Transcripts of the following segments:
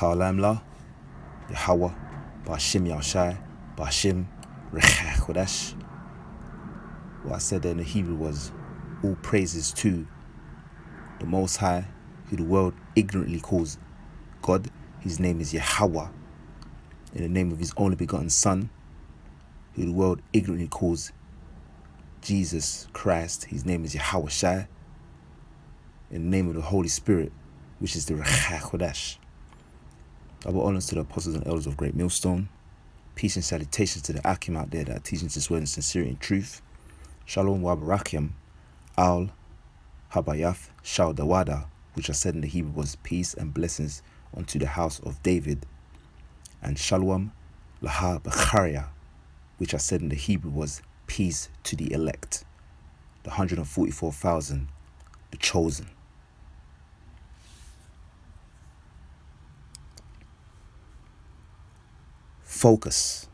Kalamla, Yahawah, Bashim Yahawashi, Bashim Rechachodesh. What I said there in the Hebrew was, all praises to the Most High, who the world ignorantly calls God. His name is Yahawah, in the name of his only begotten Son, who the world ignorantly calls Jesus Christ. His name is Yahawashi, in the name of the Holy Spirit, which is the Rechachodesh. Double honors to the apostles and elders of Great Millstone. Peace and salutations to the Akim out there that are teaching this word in sincerity and truth. Shalom wa barakim al habayaf shal dawada, which I said in the Hebrew was peace and blessings unto the house of David. And shalom laha b'charia, which I said in the Hebrew was peace to the elect, the 144,000, the chosen. Focus.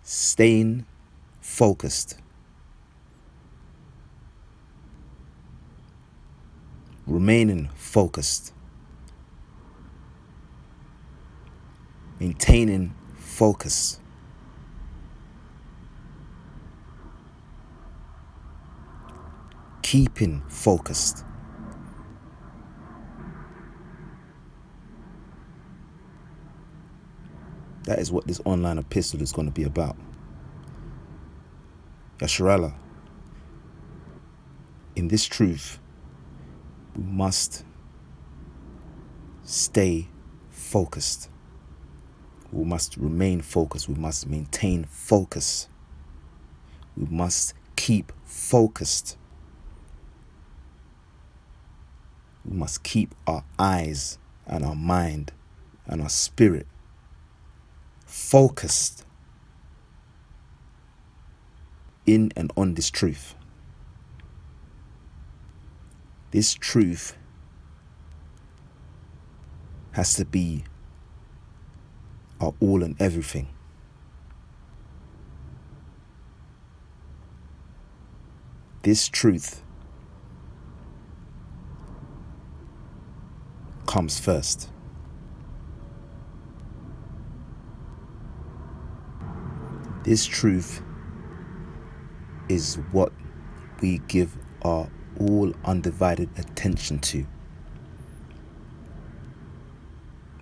Staying focused. Remaining focused. Maintaining focus. Keeping focused. That is what this online epistle is going to be about. Yasharallah, in this truth, we must stay focused. We must remain focused. We must maintain focus. We must keep focused. We must keep our eyes and our mind and our spirit focused in and on this truth. This truth has to be our all and everything. This truth comes first. This truth is what we give our all undivided attention to.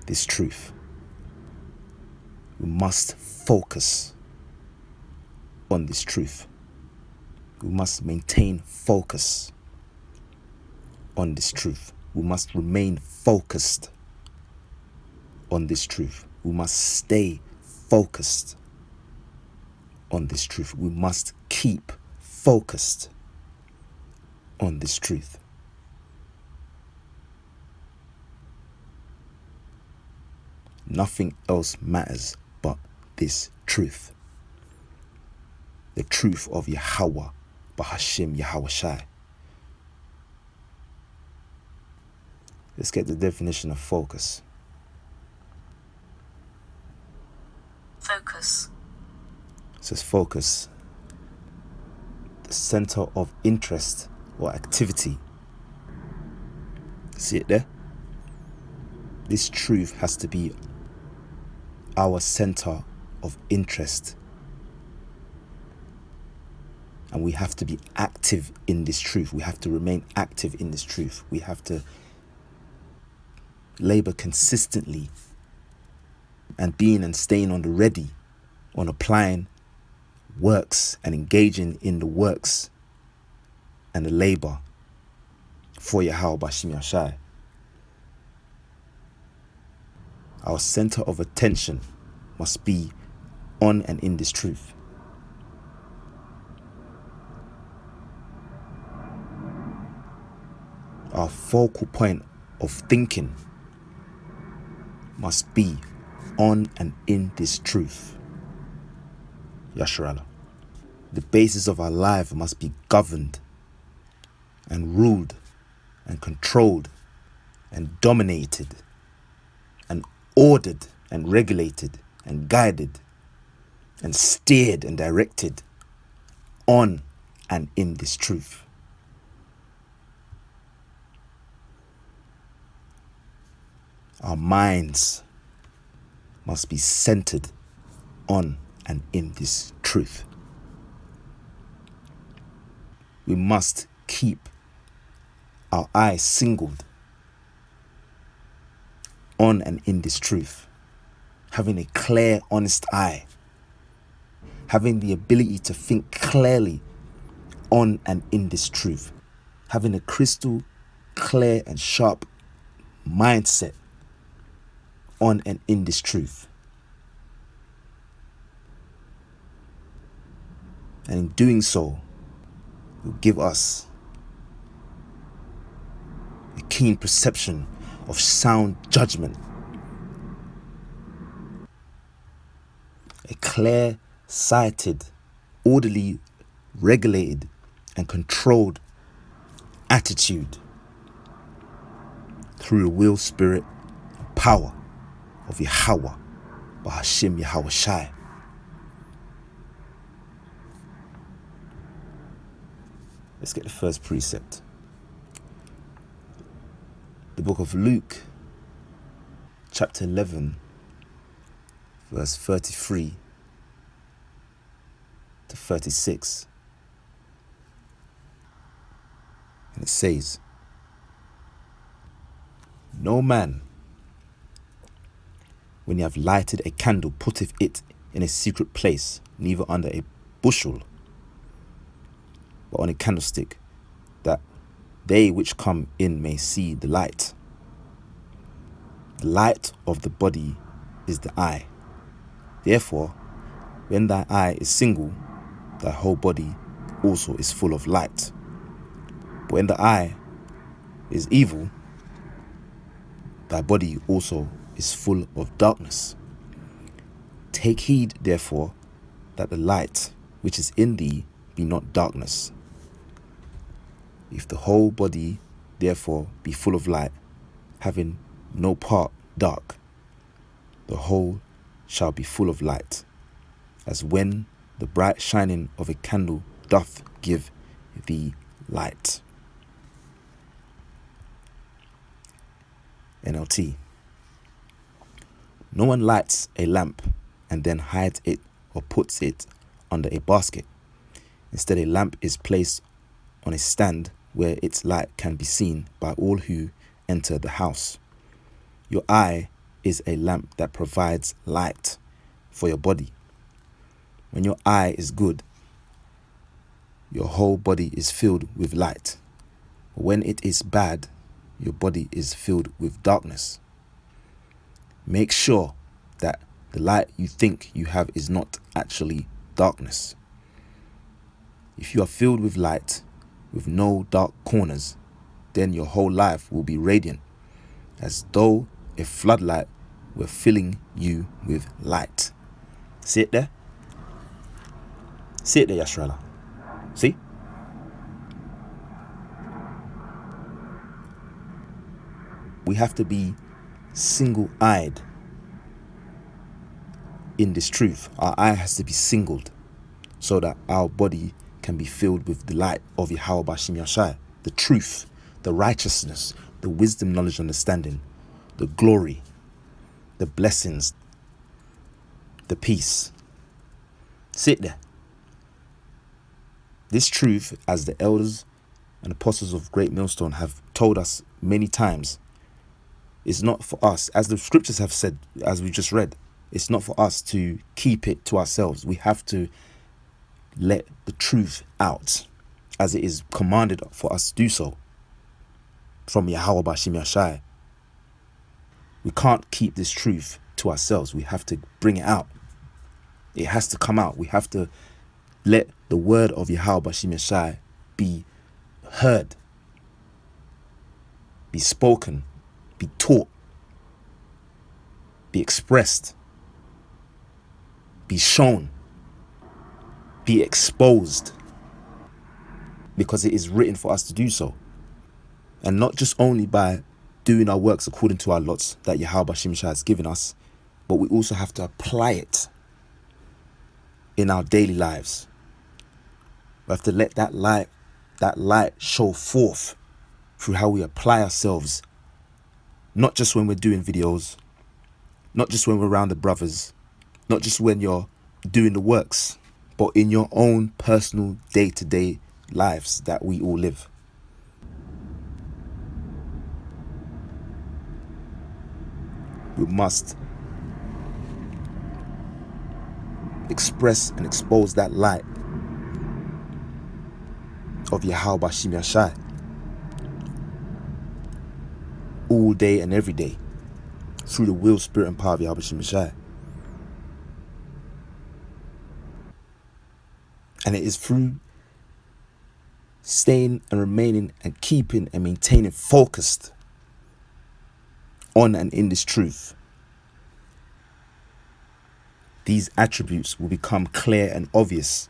This truth. We must focus on this truth. We must maintain focus on this truth. We must remain focused on this truth. We must stay focused on this truth. We must keep focused on this truth. Nothing else matters but this truth. The truth of Yahawah, Bahashim Yahawashi. Let's get the definition of focus. Focus. It says focus, the center of interest or activity. See it there? This truth has to be our center of interest. And we have to be active in this truth. We have to remain active in this truth. We have to labor consistently and being and staying on the ready, on applying works and engaging in the works and the labor for Yahawah Bashim Yahawashi. Our center of attention must be on and in this truth. Our focal point of thinking must be on and in this truth. Yasharallah. The basis of our life must be governed and ruled and controlled and dominated and ordered and regulated and guided and steered and directed on and in this truth. Our minds must be centered on and in this truth. We must keep our eyes singled on and in this truth. Having a clear, honest eye. Having the ability to think clearly on and in this truth. Having a crystal clear and sharp mindset on and in this truth. And in doing so, will give us a keen perception of sound judgment, a clear-sighted, orderly, regulated, and controlled attitude through the will, spirit, and power of Yahawah, Bahashim Yahawashi. Let's get the first precept. The book of Luke, chapter 11, verse 33 to 36. And it says, "No man, when he have lighted a candle, putteth it in a secret place, neither under a bushel, but on a candlestick, that they which come in may see the light. The light of the body is the eye. Therefore, when thy eye is single, thy whole body also is full of light. But when the eye is evil, thy body also is full of darkness. Take heed, therefore, that the light which is in thee be not darkness. If the whole body therefore be full of light, having no part dark, the whole shall be full of light, as when the bright shining of a candle doth give thee light." NLT. No one lights a lamp and then hides it or puts it under a basket. Instead, a lamp is placed on a stand where its light can be seen by all who enter the house. Your eye is a lamp that provides light for your body. When your eye is good, your whole body is filled with light. When it is bad, your body is filled with darkness. Make sure that the light you think you have is not actually darkness. If you are filled with light, with no dark corners, then your whole life will be radiant, as though a floodlight were filling you with light. See it there? See it there, Yashrala? See? We have to be single-eyed in this truth. Our eye has to be singled so that our body can be filled with the light of Yahawah Bashim Yashai, the truth, the righteousness, the wisdom, knowledge, understanding, the glory, the blessings, the peace. Sit there. This truth, as the elders and apostles of Great Millstone have told us many times, is not for us, as the scriptures have said, as we just read, it's not for us to keep it to ourselves. We have to let the truth out, as it is commanded for us to do so from Yahawah Bashim Yashai. We can't keep this truth to ourselves. We have to bring it out. It has to come out. We have to let the word of Yahawah Bashim Yashai be heard, be spoken, be taught, be expressed, be shown, be exposed, because it is written for us to do so. And not just only by doing our works according to our lots that Yahawah Bashim Yashai has given us, but we also have to apply it in our daily lives. We have to let that light show forth through how we apply ourselves Not just when we're doing videos, not just when we're around the brothers, not just when you're doing the works, but in your own personal day-to-day lives that we all live. We must express and expose that light of Yahawashi all day and every day through the will, spirit, and power of Yahawashi. And it is through staying and remaining and keeping and maintaining focused on and in this truth, these attributes will become clear and obvious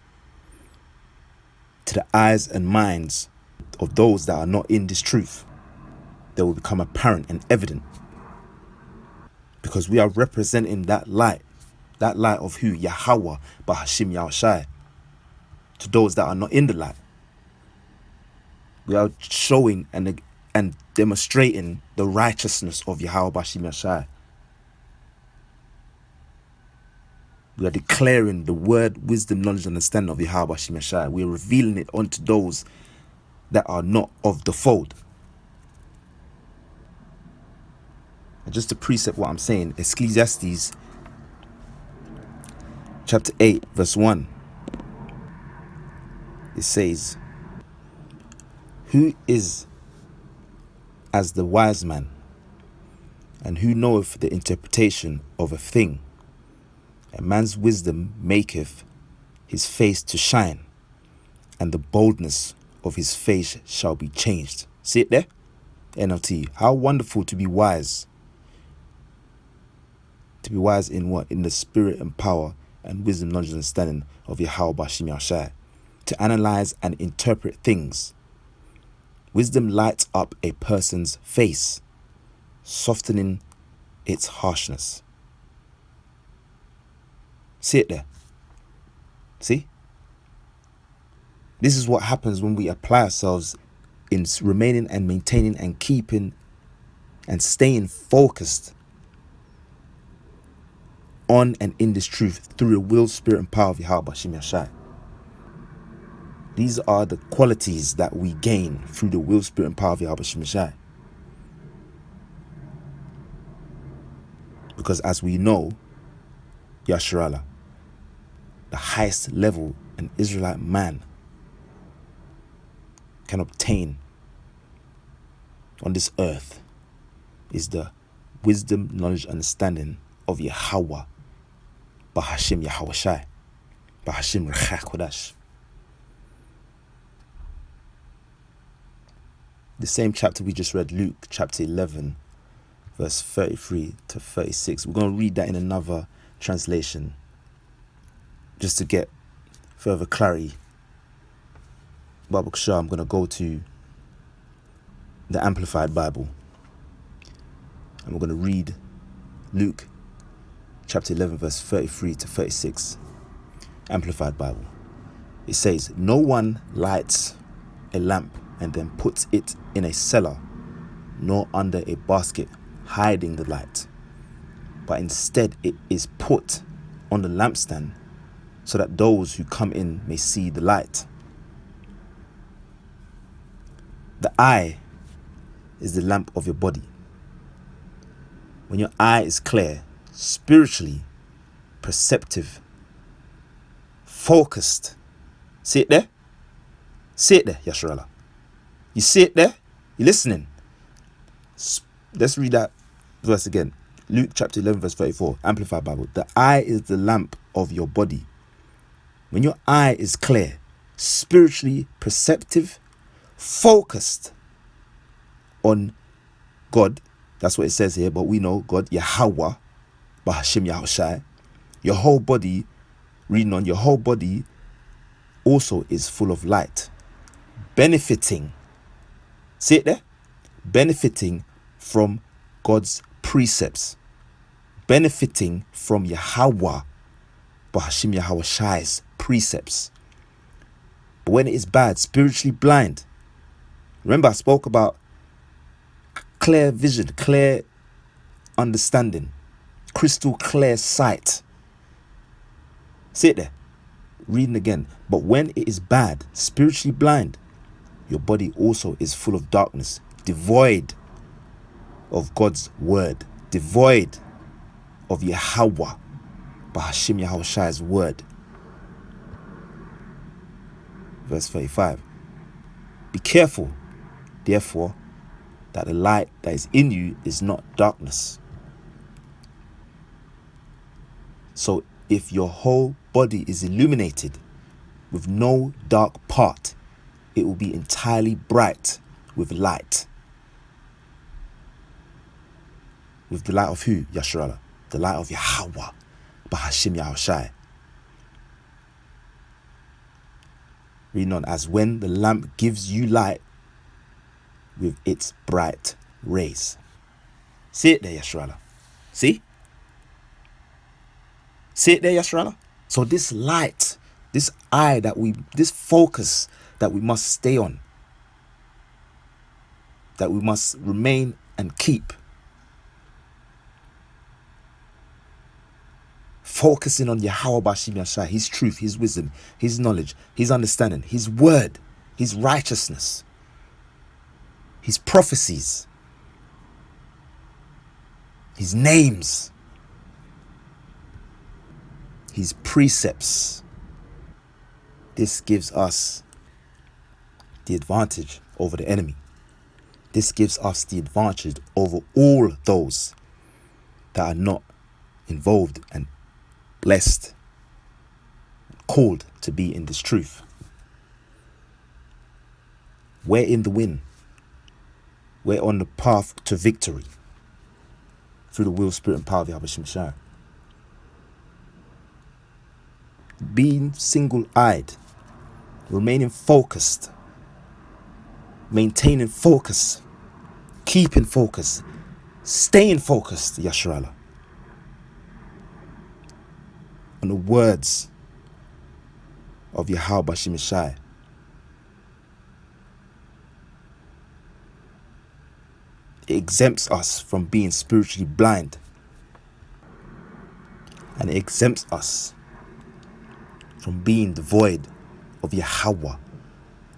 to the eyes and minds of those that are not in this truth. They will become apparent and evident because we are representing that light of who? Yahawah, Yahawashi, to those that are not in the light. We are showing and demonstrating the righteousness of Yahawashi. We are declaring the word, wisdom, knowledge, and understanding of Yahawashi. We are revealing it onto those that are not of the fold. And just to precept what I'm saying, Ecclesiastes chapter 8, verse 1. It says, who is as the wise man, and who knoweth the interpretation of a thing? A man's wisdom maketh his face to shine, and the boldness of his face shall be changed. See it there? NLT. How wonderful to be wise. To be wise in what? In the spirit and power and wisdom, knowledge, and understanding of Yahawashi. To analyze and interpret things. Wisdom lights up a person's face, softening its harshness. See it there? See? This is what happens when we apply ourselves in remaining and maintaining and keeping and staying focused on and in this truth through the will, spirit, and power of Yahawashi. These are the qualities that we gain through the will, spirit, and power of Yahawashi. Because as we know, Yasharallah, the highest level an Israelite man can obtain on this earth is the wisdom, knowledge, understanding of Yahawah, Yahawashi, Rechakodash. The same chapter we just read, Luke chapter 11, verse 33 to 36. We're going to read that in another translation just to get further clarity. Babu Kshar, I'm going to go to the Amplified Bible. And we're going to read Luke chapter 11, verse 33 to 36. Amplified Bible. It says, no one lights a lamp and then puts it in a cellar, nor under a basket, hiding the light. But instead it is put on the lampstand, so that those who come in may see the light. The eye is the lamp of your body. When your eye is clear, spiritually perceptive, focused. See it there? See it there, Yasharallah. You see it there? You listening? Let's read that verse again. Luke chapter 11, verse 34, Amplified Bible. The eye is the lamp of your body. When your eye is clear, spiritually perceptive, focused on God, that's what it says here, but we know God, Yahawah, Yahawashi. Your whole body, reading on, your whole body also is full of light, benefiting. See it there? Benefiting from God's precepts, benefiting from Yahawah, Yahawashi's precepts. But when it is bad, spiritually blind. Remember, I spoke about clear vision, clear understanding, crystal clear sight. See it there. Reading again. But when it is bad, spiritually blind, your body also is full of darkness, devoid of God's word, devoid of Yahawah, Bahashim Yahawashi's word. Verse 35. Be careful, therefore, that the light that is in you is not darkness. So if your whole body is illuminated with no dark part, it will be entirely bright with light. With the light of who? Yasharallah. The light of Yahawah, Bahashim Yahawashi. Reading on, as when the lamp gives you light with its bright rays. See it there, Yasharallah. See? See it there, Yasharallah? So this light, this eye this focus that we must stay on, that we must remain and keep. Focusing on Yahawah Bashim Yashai, his truth, his wisdom, his knowledge, his understanding, his word, his righteousness, his prophecies, his names, his precepts. This gives us the advantage over the enemy. This gives us the advantage over all those that are not involved and blessed, called to be in this truth. We're in the win. We're on the path to victory through the will, spirit, and power of Yahawashi. Being single-eyed, remaining focused, maintaining focus, keeping focus, staying focused, Yasharallah, on the words of Yahawah Bashim Yashai. It exempts us from being spiritually blind, and it exempts us from being devoid of Yahawah,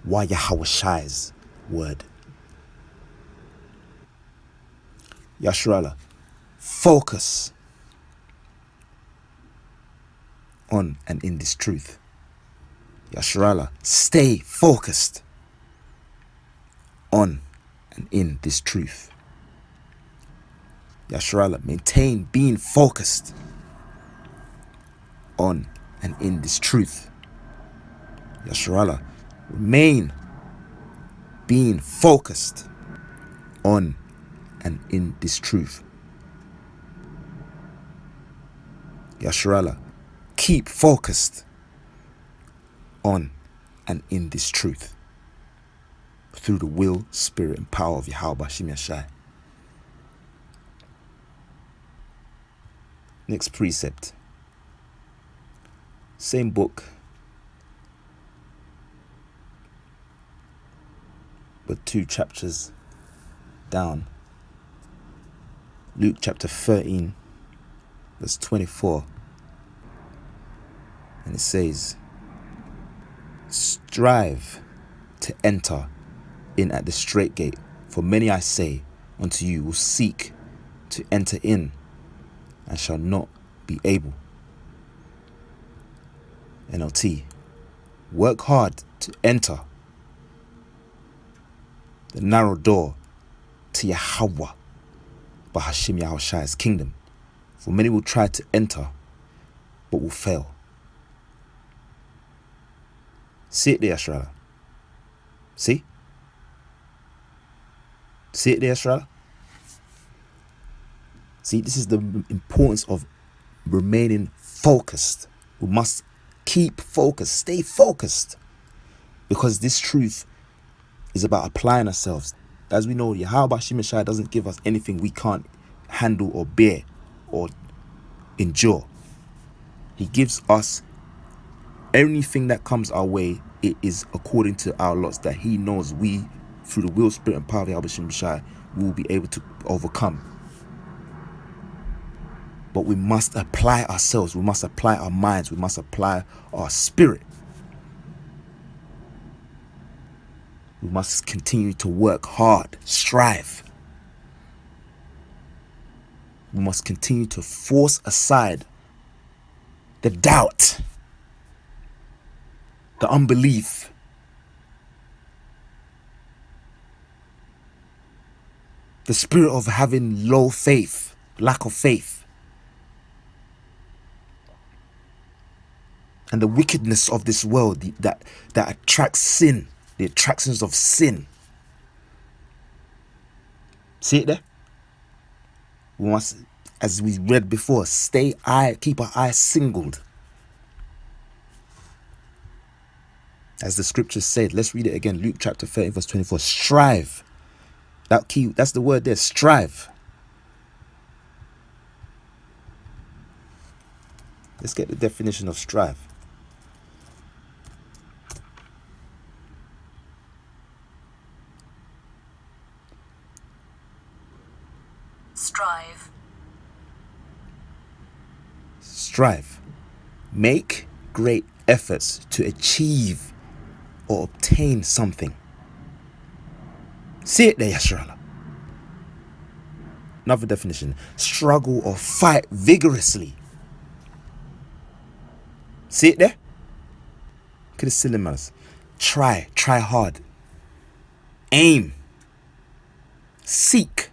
Yahawashi's word. Yasharallah, focus on and in this truth. Yasharallah, stay focused on and in this truth. Yasharallah, maintain being focused on and in this truth. Yasharallah, remain being focused on and in this truth. Yasharallah, keep focused on and in this truth through the will, spirit, and power of Yahawah Bashim Yashai. Next precept. Same book, but 2 chapters down. Luke chapter 13, verse 24. And it says, strive to enter in at the straight gate, for many, I say unto you, will seek to enter in and shall not be able. NLT, work hard to enter the narrow door to Yahawah, Bahashim Yahawashi's kingdom. For many will try to enter, but will fail. See it there, Yasharallah. See? See it there, Yasharallah? See, this is the importance of remaining focused. We must keep focused, stay focused, because this truth is about applying ourselves. As we know, Yahawah Bashim Yashai doesn't give us anything we can't handle or bear or endure. He gives us anything that comes our way. It is according to our lots that he knows we, through the will, spirit, and power of Yahawashi, will be able to overcome. But we must apply ourselves. We must apply our minds. We must apply our spirit. We must continue to work hard, strive. We must continue to force aside the doubt, the unbelief, the spirit of having low faith, lack of faith, and the wickedness of this world that attracts sin, the attractions of sin. See it there? We must, as we read before, keep our eyes singled. As the scriptures said, let's read it again. Luke chapter 13, verse 24. Strive. That's the word there, strive. Let's get the definition of strive. Strive. Make great efforts to achieve or obtain something. See it there, Yashrala. Another definition. Struggle or fight vigorously. See it there? Look at the synonyms. Try hard. Aim. Seek.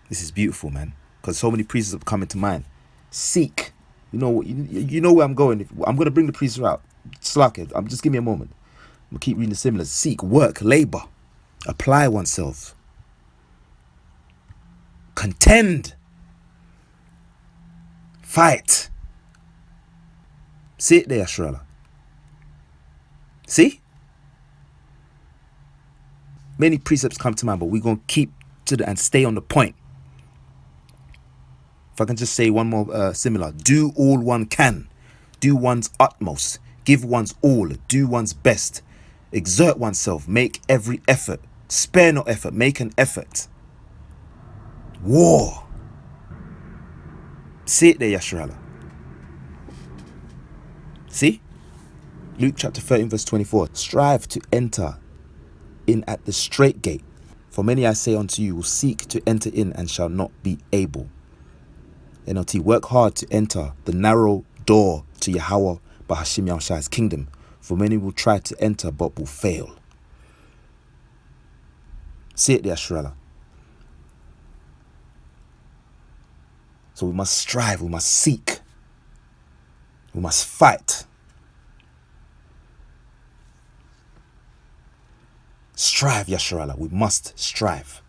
This is beautiful, man, because so many precepts have come into mind. Seek. You know where I'm going. I'm going to bring the precept out. Slack it. Just give me a moment. I'm going to keep reading the similars. Seek, work, labor, apply oneself, contend, fight. See it there, Shrella. See? Many precepts come to mind, but we're going to keep to and stay on the point. If I can just say one more similar. Do all one can. Do one's utmost. Give one's all. Do one's best. Exert oneself. Make every effort. Spare no effort. Make an effort. War. See it there, Yashrala. See? Luke chapter 13, verse 24. Strive to enter in at the straight gate. For many I say unto you will seek to enter in and shall not be able. NLT, work hard to enter the narrow door to Yahawah Bahashim Yahawashi's kingdom. For many will try to enter but will fail. See it there, Shrella. So we must strive, we must seek, we must fight. Strive, Yasharala. We must strive.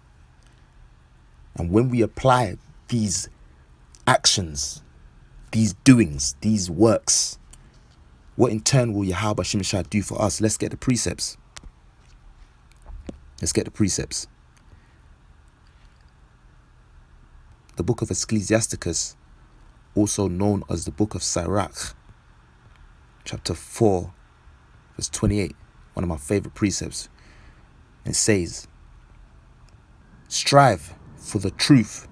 And when we apply these actions, these doings, these works, what in turn will Yahawah Shimshai do for us? Let's get the precepts. Let's get the precepts. The book of Ecclesiasticus, also known as the book of Sirach, chapter 4, verse 28, one of my favorite precepts. It says, strive for the truth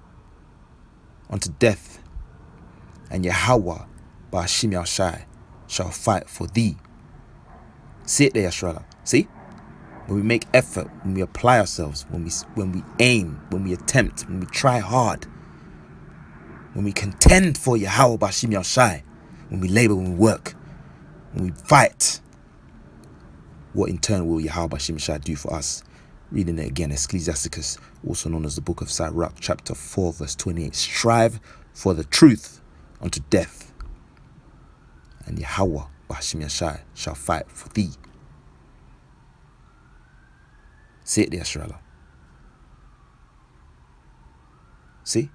unto death, and Yahawah Bahashim Yahawashai shall fight for thee. See it there, Yashrala. See? When we make effort, when we apply ourselves, when we aim, when we attempt, when we try hard, when we contend for Yahawah Bahashim Yahawashai, when we labor, when we work, when we fight, what in turn will Yahawah Bahashim Yahawashai do for us? Reading it again, Ecclesiasticus, also known as the book of Sirach, chapter 4, verse 28. Strive for the truth unto death, and Yahawah Bahashim Yahawashai shall fight for thee. See it there, Shrella. See?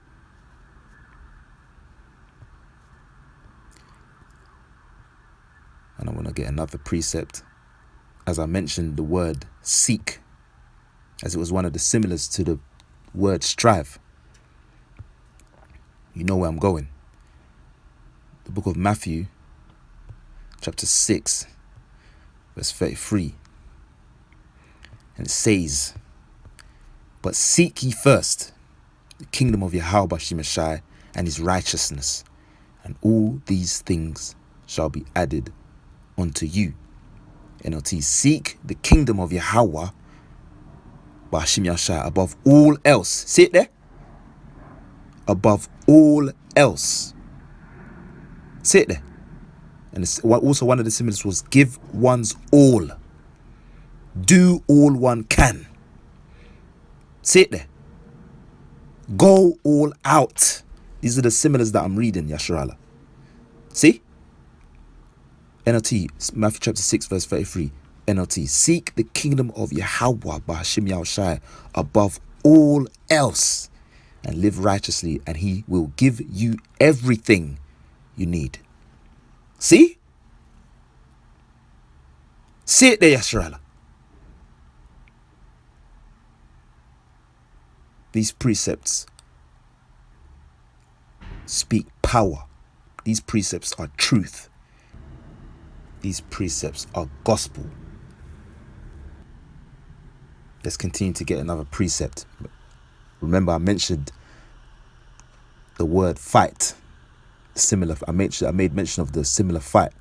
And I want to get another precept. As I mentioned the word seek, as it was one of the similars to the word strive. You know where I'm going. The book of Matthew, chapter 6, verse 33. And it says, but seek ye first the kingdom of Yahawah Bahashim Yahawashai and his righteousness, and all these things shall be added unto you. NLT, seek the kingdom of Yahawah Ba'ashim Yahshai above all else. See it there? Above all else. See it there? And it's also one of the symbols was give one's all. Do all one can. See it there? Go all out. These are the symbols that I'm reading, Yasharala. See? NLT, Matthew chapter 6, verse 33. NLT, seek the kingdom of Yahawah Ba'ashim Yahawashi above all else and live righteously, and he will give you everything you need. See? See it there, Yasharala. These precepts speak power. These precepts are truth. These precepts are gospel. Let's continue to get another precept. Remember, I mentioned the word fight. Similar. I made mention of the similar fight.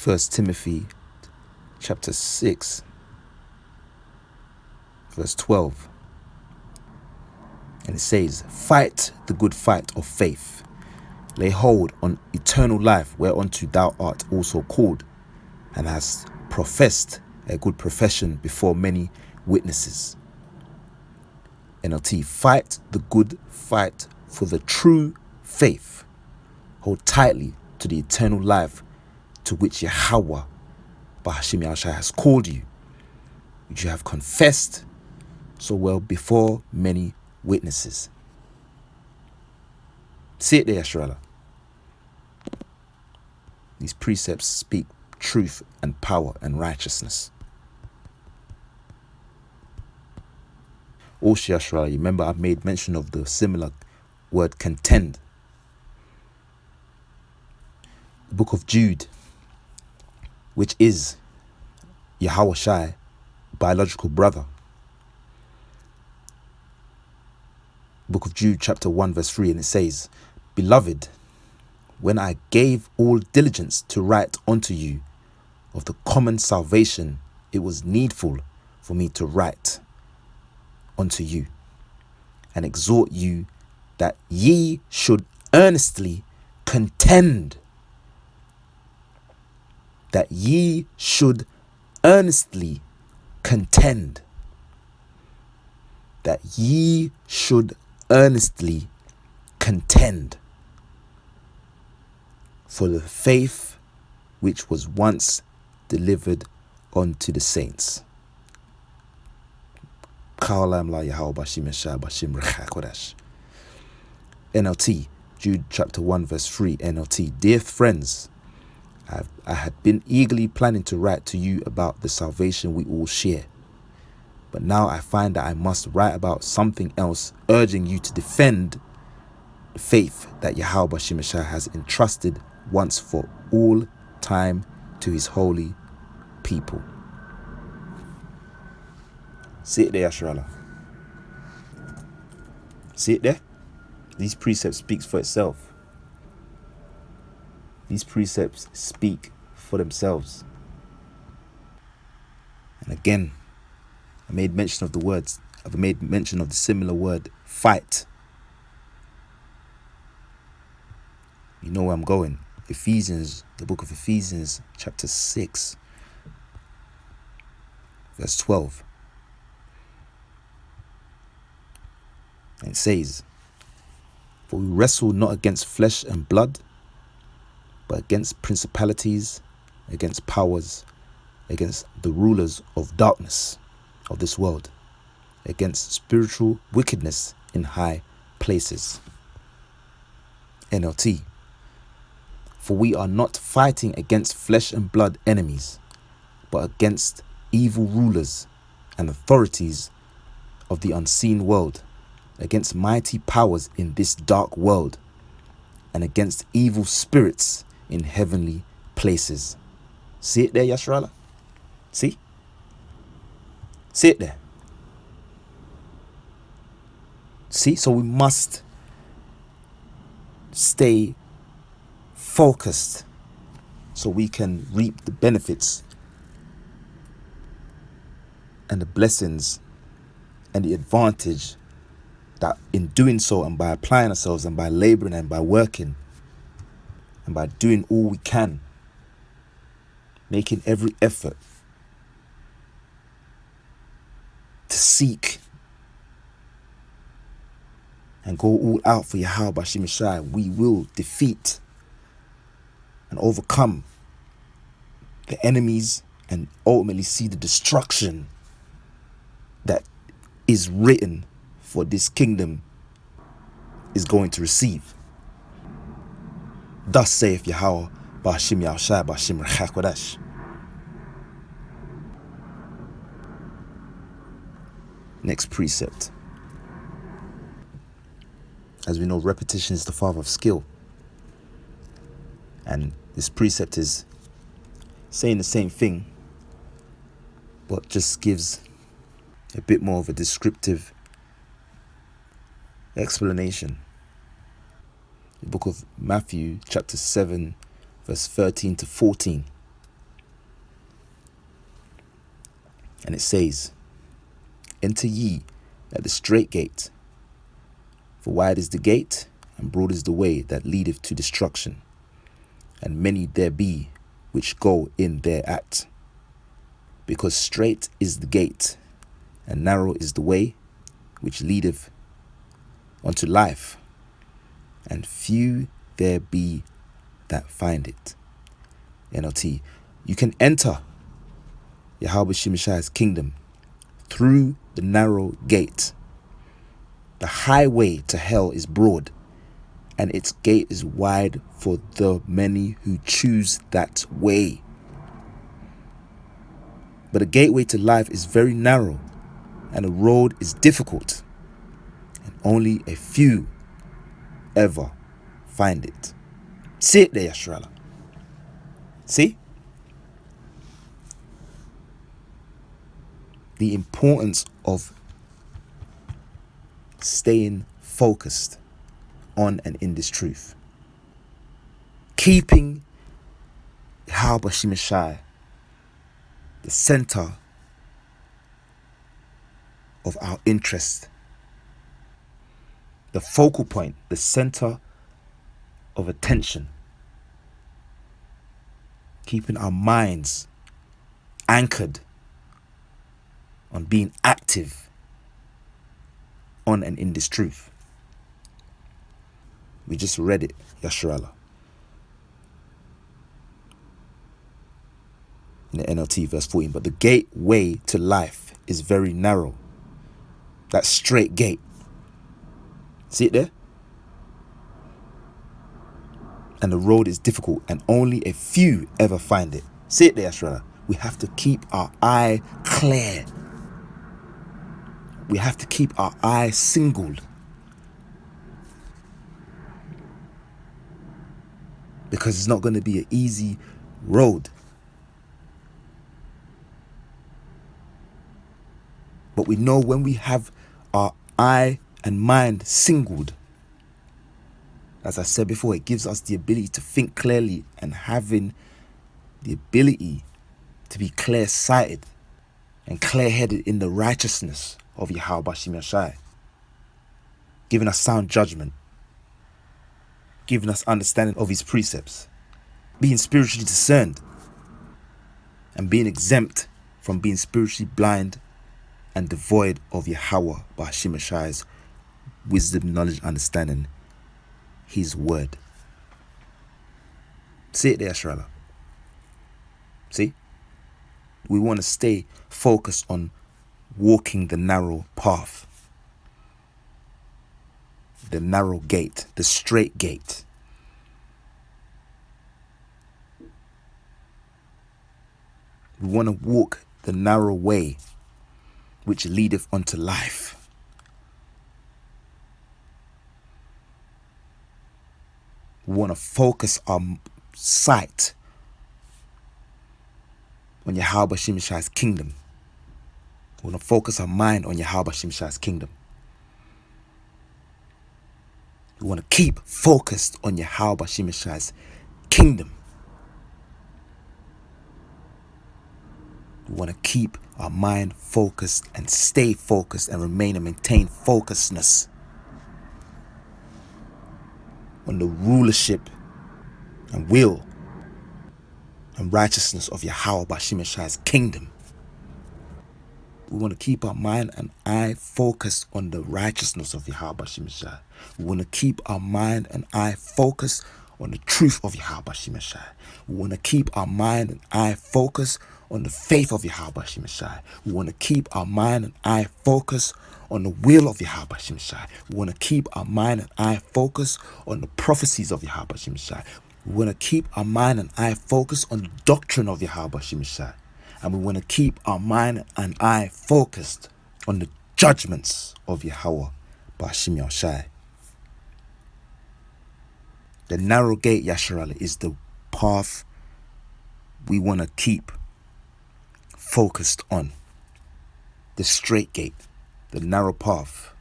1 Timothy chapter 6, verse 12. And it says, fight the good fight of faith. Lay hold on eternal life, whereunto thou art also called, and hast professed a good profession before many witnesses. NLT, fight the good fight for the true faith. Hold tightly to the eternal life to which Yahawah Ba'ashim Yahawashi has called you, which you have confessed so well before many witnesses. See it there, Yasharala. These precepts speak truth and power and righteousness. Also, Yasharala, remember I've made mention of the similar word contend. The book of Jude, which is Yahawashi, biological brother. Book of Jude chapter 1 verse 3, and it says, Beloved, when I gave all diligence to write unto you of the common salvation, it was needful for me to write unto you and exhort you that ye should earnestly contend. That ye should earnestly contend. That ye should earnestly contend for the faith which was once delivered unto the saints. NLT, Jude chapter 1 verse 3, NLT. Dear friends, I had been eagerly planning to write to you about the salvation we all share. But now I find that I must write about something else, urging you to defend the faith that Yahawashi has entrusted once for all time to his holy people. See it there, Yasharala. See it there? These precepts speak for itself. These precepts speak for themselves. And again, I made mention of the words. I've made mention of the similar word, fight. You know where I'm going. Ephesians, the book of Ephesians, chapter 6, verse 12. And it says, For we wrestle not against flesh and blood, but against principalities, against powers, against the rulers of darkness of this world, against spiritual wickedness in high places. NLT. For we are not fighting against flesh and blood enemies, but against evil rulers and authorities of the unseen world, against mighty powers in this dark world, and against evil spirits in heavenly places. See it there, Yasharala? See? See it there? See, so we must stay focused so we can reap the benefits and the blessings and the advantage that in doing so, and by applying ourselves and by laboring and by working and by doing all we can, making every effort to seek and go all out for Yahawashi, we will defeat and overcome the enemies and ultimately see the destruction that is written for this kingdom is going to receive. Thus saith Yahawah, Ba'ashim Yahawashi, Ba'ashim Yahawashi. Next precept. As we know, repetition is the father of skill. And this precept is saying the same thing, but just gives a bit more of a descriptive explanation. The book of Matthew, chapter 7, verse 13 to 14. And it says, Enter ye at the strait gate, for wide is the gate, and broad is the way that leadeth to destruction, and many there be which go in thereat. Because strait is the gate, and narrow is the way which leadeth unto life, and few there be that find it. NLT. You can enter Yahawashi kingdom through the narrow gate. The highway to hell is broad, and its gate is wide for the many who choose that way. But the gateway to life is very narrow, and the road is difficult, and only a few ever find it. See it there, Yashrala. See? The importance of staying focused on and in this truth. Keeping Yahawashi the center of our interest. The focal point, the center of attention. Keeping our minds anchored on being active on and in this truth. We just read it, Yashrala. In the NLT, verse 14. But the gateway to life is very narrow. That straight gate. See it there? And the road is difficult, and only a few ever find it. See it there, Yashrala. We have to keep our eye clear. We have to keep our eye singled. Because it's not going to be an easy road. But we know when we have our eye and mind singled, as I said before, it gives us the ability to think clearly and having the ability to be clear-sighted and clear-headed in the righteousness of Yahawashi, giving us sound judgment, giving us understanding of his precepts, being spiritually discerned, and being exempt from being spiritually blind and devoid of Yahawashi wisdom, knowledge, understanding, his word. See it there, Shrala. See? We want to stay focused on walking the narrow path, the narrow gate, the straight gate. We want to walk the narrow way which leadeth unto life. We want to focus our sight on Yahawashi kingdom. We want to focus our mind on Yahawashi kingdom. We want to keep focused on Yahawah Bashim Yashai's kingdom. We want to keep our mind focused and stay focused and remain and maintain focusedness on the rulership and will and righteousness of Yahawah Bashim Yashai's kingdom. We want to keep our mind and eye focused on the righteousness of Yahawah Bashim Yashai. We want to keep our mind and eye focused on the truth of Yahawah Bashim Yashai. We want to keep our mind and eye focused on the faith of Yahawah Bashim Yashai. We want to keep our mind and eye focused on the will of Yahawah Bashim Yashai. We want to keep our mind and eye focused on the prophecies of Yahawah Bashim Yashai. We want to keep our mind and eye focused on the doctrine of Yahawah Bashim Yashai. And we want to keep our mind and eye focused on the judgments of Yahawah Bashim Yashai. The narrow gate, Yasharala, is the path we want to keep focused on. The straight gate, the narrow path,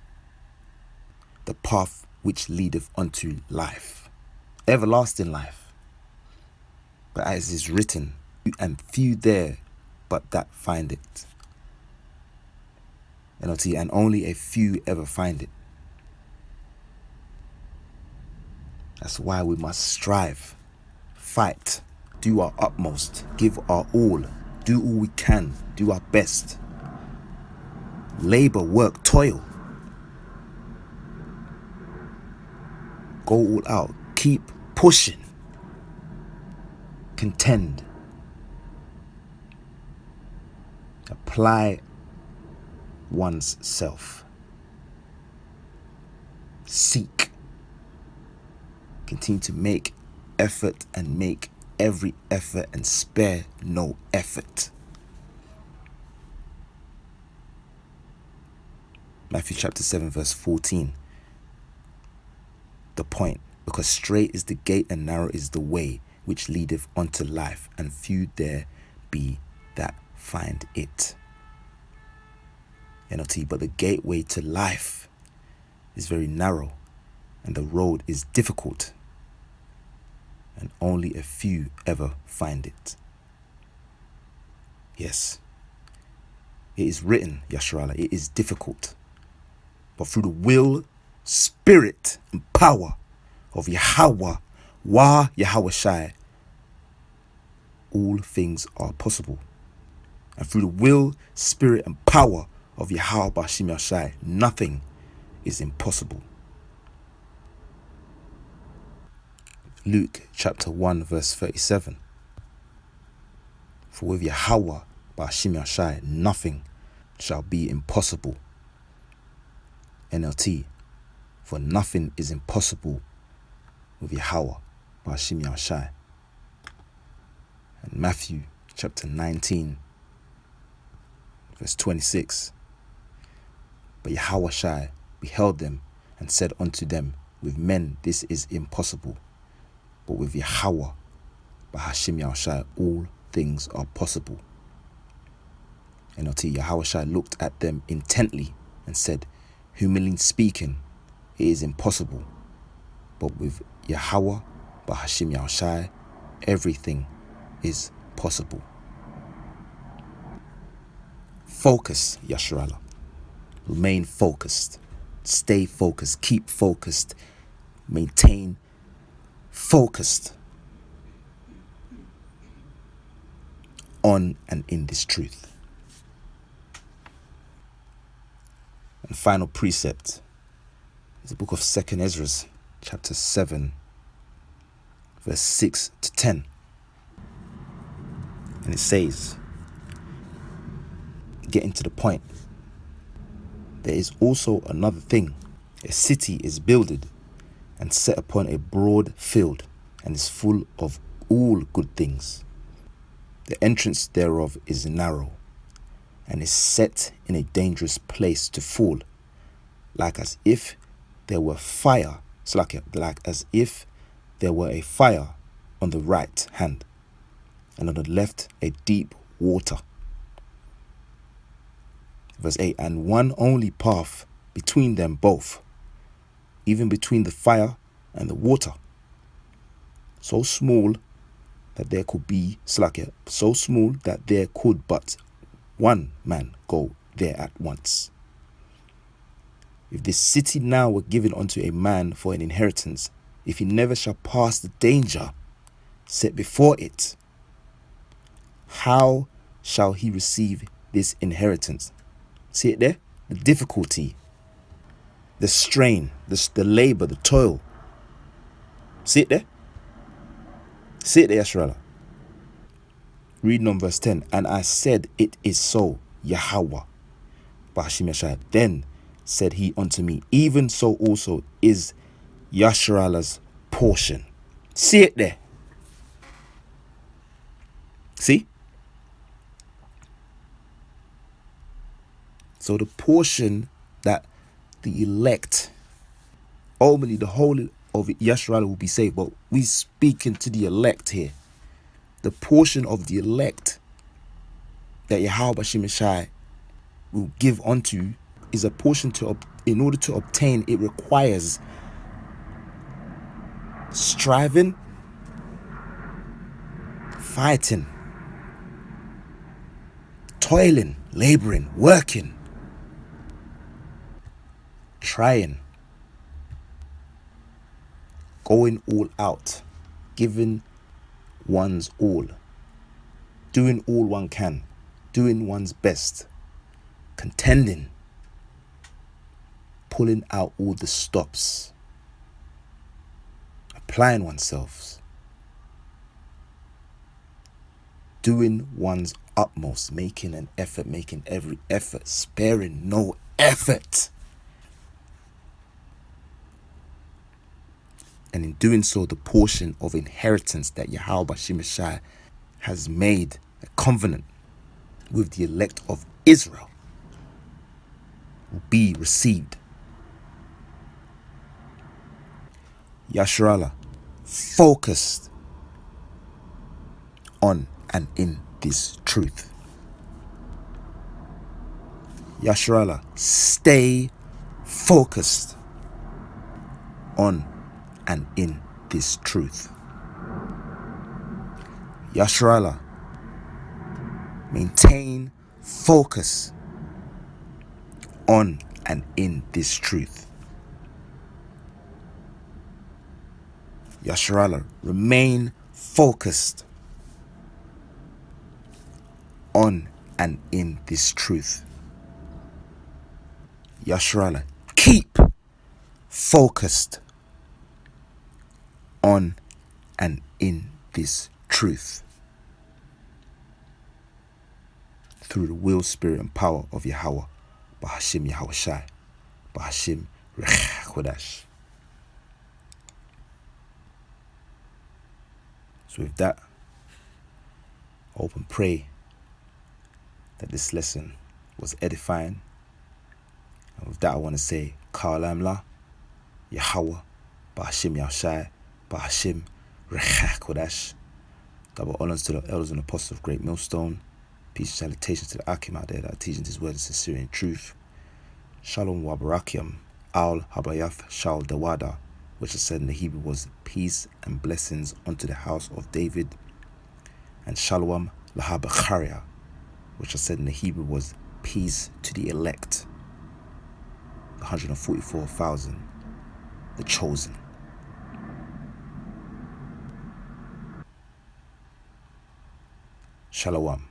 the path which leadeth unto life, everlasting life. But as is written, and few there but that find it. And only a few ever find it. That's why we must strive, fight, do our utmost, give our all, do all we can, do our best. Labor, work, toil. Go all out, keep pushing, contend. Apply one's self. Seek. Continue to make effort and make every effort and spare no effort. Matthew chapter 7 verse 14. The point. Because straight is the gate and narrow is the way which leadeth unto life, and few there be that find it. But the gateway to life is very narrow and the road is difficult, and only a few ever find it. Yes, it is written, Yasharala, it is difficult, but through the will, spirit and power of Yahawah, Yahawashi, all things are possible. And through the will, spirit and power of Yahawah Bashim Yashai, nothing is impossible. Luke chapter 1 verse 37. For with Yahawah Bashim Yashai, nothing shall be impossible. NLT. For nothing is impossible with Yahawah Bashim Yashai. And Matthew chapter 19 verse 26. But Yahawashi beheld them and said unto them, with men this is impossible, but with Yahawah Bashim Yashai all things are possible. NLT. Yahawashi looked at them intently and said, humanly speaking, it is impossible, but with Yahawah Bashim Yashai everything is possible. Focus, Yasharala. Remain focused. Stay focused. Keep focused. Maintain focused on and in this truth. And final precept is the book of 2nd Ezra, chapter 7, verse 6 to 10. And it says, getting to the point, there is also another thing. A city is builded and set upon a broad field, and is full of all good things. The entrance thereof is narrow, and is set in a dangerous place to fall, like as if there were fire. It's like as if there were a fire on the right hand, and on the left a deep water. Verse 8, and one only path between them both, even between the fire and the water. So small that there could be, so small that there could but one man go there at once. If this city now were given unto a man for an inheritance, if he never shall pass the danger set before it, how shall he receive this inheritance? See it there? The difficulty, the strain, the labor, the toil. See it there? See it there, Yasharallah. Reading on verse 10. And I said, it is so, Yahawah. Bahashim Yashai. Then said he unto me, even so also is Yasharallah's portion. See it there? See? So the portion that the elect, ultimately the whole of Yasharallah will be saved. But we speaking to the elect here. The portion of the elect that Yahawashi will give unto is a portion in order to obtain. It requires striving, fighting, toiling, laboring, working, trying, going all out, giving one's all, doing all one can, doing one's best, contending, pulling out all the stops, applying oneself, doing one's utmost, making an effort, making every effort, sparing no effort. And in doing so, the portion of inheritance that Yahawashi has made a covenant with the elect of Israel will be received. Yasharallah focused on and in this truth. Yasharallah, stay focused on and in this truth. Yasharallah, maintain focus on and in this truth. Yasharallah, remain focused on and in this truth. Yasharallah, keep focused on and in this truth. Through the will, spirit, and power of Yahawah, Bahashim Yahawashi, Bahashim Yahawashi. So with that, I hope and pray that this lesson was edifying. And with that, I want to say, Ka'alamla, Yahawah, Bahashim Yahawashi, Bahashim Yahawashi. Double honors to the elders and apostles of Great Millstone. Peace and salutations to the Akim out there that are teaching his word in sincerity and truth. Shalom wa barakiam, al habayath shal dawada, which is said in the Hebrew was peace and blessings unto the house of David. And shalom lahabacharia, which is said in the Hebrew was peace to the elect, the 144,000, the chosen. Shalom.